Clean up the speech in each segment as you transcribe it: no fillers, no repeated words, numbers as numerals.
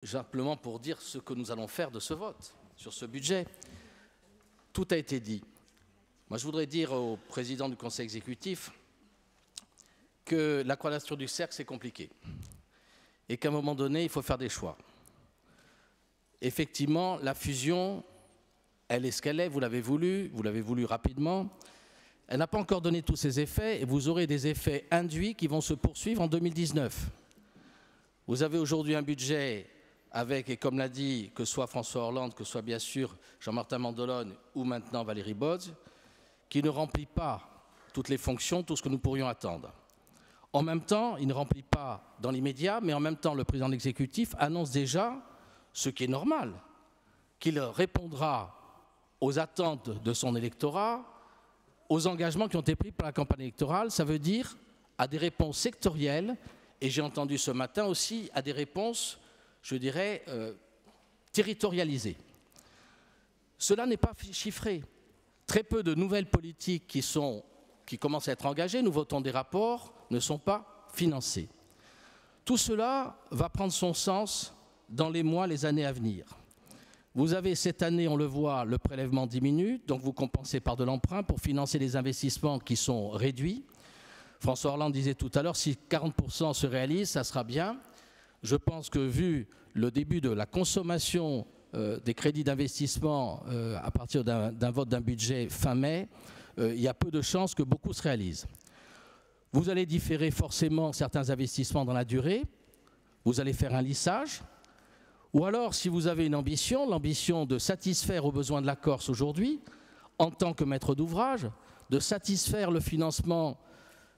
simplement pour dire ce que nous allons faire de ce vote sur ce budget. Tout a été dit. Moi, je voudrais dire au président du Conseil exécutif que la quadrature du cercle, c'est compliqué. Et qu'à un moment donné, il faut faire des choix. Effectivement, la fusion, elle est ce qu'elle est, vous l'avez voulu rapidement. Elle n'a pas encore donné tous ses effets et vous aurez des effets induits qui vont se poursuivre en 2019. Vous avez aujourd'hui un budget avec, et comme l'a dit, que ce soit François Hollande, que ce soit bien sûr Jean-Martin Mandolone ou maintenant Valérie Bodge, qui ne remplit pas toutes les fonctions, tout ce que nous pourrions attendre. En même temps, il ne remplit pas dans l'immédiat, mais en même temps, le président de l'exécutif annonce déjà, ce qui est normal, qu'il répondra aux attentes de son électorat, aux engagements qui ont été pris par la campagne électorale, ça veut dire à des réponses sectorielles, et j'ai entendu ce matin aussi à des réponses, je dirais, territorialisées. Cela n'est pas chiffré. Très peu de nouvelles politiques qui commencent à être engagées, nous votons des rapports, ne sont pas financées. Tout cela va prendre son sens dans les mois, les années à venir. Vous avez cette année, on le voit, le prélèvement diminue, donc vous compensez par de l'emprunt pour financer les investissements qui sont réduits. François Hollande disait tout à l'heure, si 40% se réalisent, ça sera bien. Je pense que vu le début de la consommation des crédits d'investissement à partir d'un vote d'un budget fin mai, il y a peu de chances que beaucoup se réalisent. Vous allez différer forcément certains investissements dans la durée, vous allez faire un lissage, ou alors si vous avez une ambition, l'ambition de satisfaire aux besoins de la Corse aujourd'hui, en tant que maître d'ouvrage, de satisfaire le financement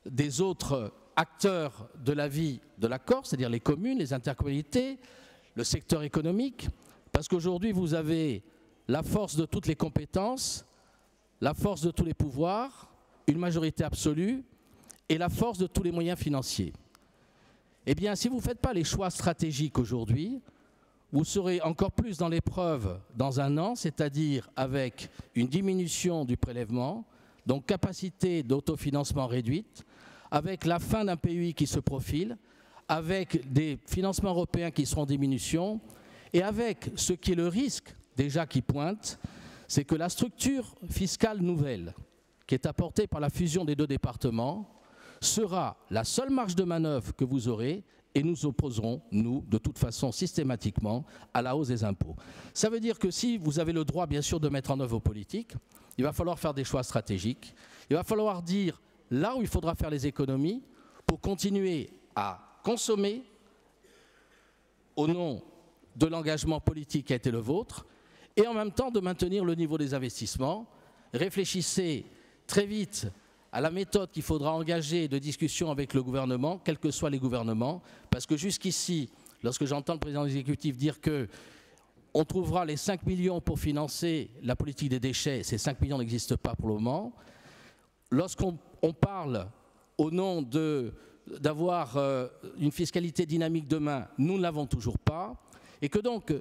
des autres acteurs de la vie de la Corse, c'est-à-dire les communes, les intercommunalités, le secteur économique, parce qu'aujourd'hui vous avez la force de toutes les compétences, la force de tous les pouvoirs, une majorité absolue et la force de tous les moyens financiers. Eh bien, si vous ne faites pas les choix stratégiques aujourd'hui, vous serez encore plus dans l'épreuve dans un an, c'est-à-dire avec une diminution du prélèvement, donc capacité d'autofinancement réduite, avec la fin d'un PUI qui se profile, avec des financements européens qui seront en diminution, et avec ce qui est le risque déjà qui pointe, c'est que la structure fiscale nouvelle qui est apportée par la fusion des deux départements sera la seule marge de manœuvre que vous aurez et nous opposerons, nous, de toute façon, systématiquement, à la hausse des impôts. Ça veut dire que si vous avez le droit, bien sûr, de mettre en œuvre vos politiques, il va falloir faire des choix stratégiques, il va falloir dire là où il faudra faire les économies pour continuer à consommer au nom de l'engagement politique qui a été le vôtre, et en même temps de maintenir le niveau des investissements. Réfléchissez très vite à la méthode qu'il faudra engager de discussion avec le gouvernement, quels que soient les gouvernements, parce que jusqu'ici, lorsque j'entends le président de l'exécutif dire qu'on trouvera les 5 millions pour financer la politique des déchets, ces 5 millions n'existent pas pour le moment. Lorsqu'on parle au nom d'avoir une fiscalité dynamique demain, nous ne l'avons toujours pas. Et que donc,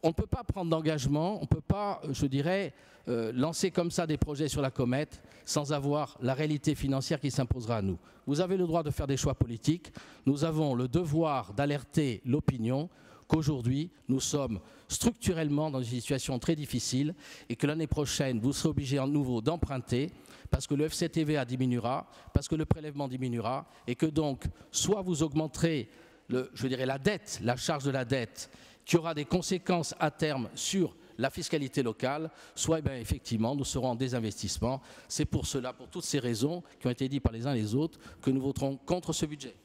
on ne peut pas prendre d'engagement, on ne peut pas, je dirais, lancer comme ça des projets sur la comète sans avoir la réalité financière qui s'imposera à nous. Vous avez le droit de faire des choix politiques. Nous avons le devoir d'alerter l'opinion qu'aujourd'hui, nous sommes structurellement dans une situation très difficile et que l'année prochaine, vous serez obligés à nouveau d'emprunter parce que le FCTVA diminuera, parce que le prélèvement diminuera et que donc, soit vous augmenterez, je dirais, la dette, la charge de la dette, qui aura des conséquences à terme sur la fiscalité locale, soit effectivement nous serons en désinvestissement. C'est pour cela, pour toutes ces raisons qui ont été dites par les uns et les autres, que nous voterons contre ce budget.